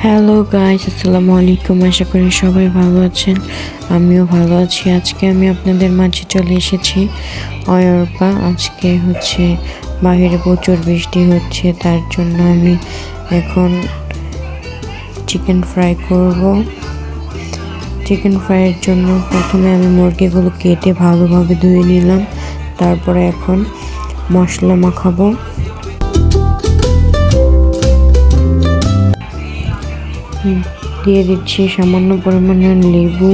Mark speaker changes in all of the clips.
Speaker 1: Hello guys, আসসালামু আলাইকুম। আশা করি সবাই ভালো আছেন, আমিও ভালো আছি। আজকে আমি আপনাদের মাঝে চলে এসেছি অয়রপা। আজকে বাইরে প্রচুর বৃষ্টি হচ্ছে, তার জন্য আমি এখন চিকেন ফ্রাই করব। চিকেন ফ্রাইয়ের জন্য প্রথমে আমি মুরগিগুলো কেটে ভালোভাবে ধুয়ে নিলাম। তারপরে এখন মশলা মাখাবো। দিয়ে দিচ্ছি সামান্য পরিমাণে লেবু,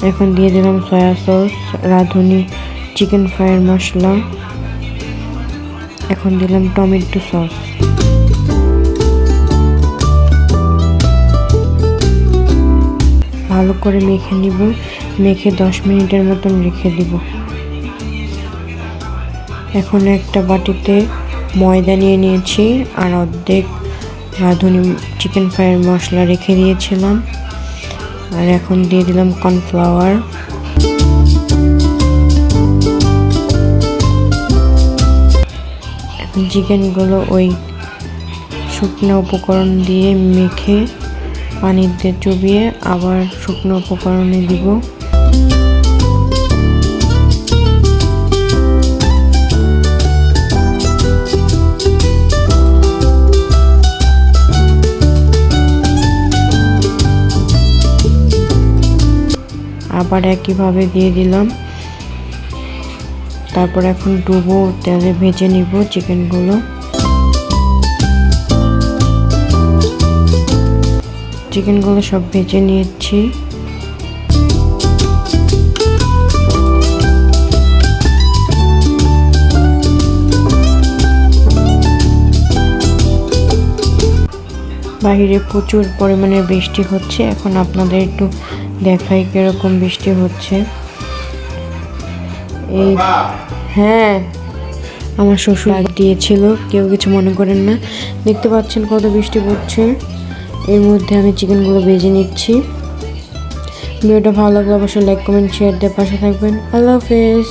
Speaker 1: এখন দিয়ে দিলাম সয়া সস, রাঁধুনি চিকেন ফ্রাইয়ের মশলা, এখন দিলাম টমেটো সস। ভালো করে মেখে নিব, মেখে 10 মিনিটের মতন রেখে দিব। এখন একটা বাটিতে ময়দা নিয়ে নিয়েছি আর অর্ধেক রাঁধুনি চিকেন ফ্রাইয়ের মশলা রেখে দিয়েছিলাম। আর এখন দিয়ে দিলাম কর্নফ্লাওয়ার। এখন চিকেনগুলো ওই শুকনো উপকরণ দিয়ে মেখে পানিতে চুবিয়ে আবার শুকনো উপকরণে দিব। আবার একইভাবে দিয়ে দিলাম। তারপর এখন ডুবো তেলে ভেজে নিব চিকেনগুলো। চিকেনগুলো সব ভেজে নিয়েছি। বাইরে প্রচুর পরিমাণে বৃষ্টি হচ্ছে। এখন আপনাদের একটু দেখাই কিরকম বৃষ্টি হচ্ছে। এই হ্যাঁ, আমার শ্বশুর দিয়েছিল, কেউ কিছু মনে করেন না। দেখতে পাচ্ছেন কত বৃষ্টি পড়ছে। এর মধ্যে আমি চিকেনগুলো ভেজে নিচ্ছি। ভিডিওটা ভালো লাগলে অবশ্যই লাইক, কমেন্ট, শেয়ার দিয়ে পাশে থাকবেন। আল্লাহ হাফেজ।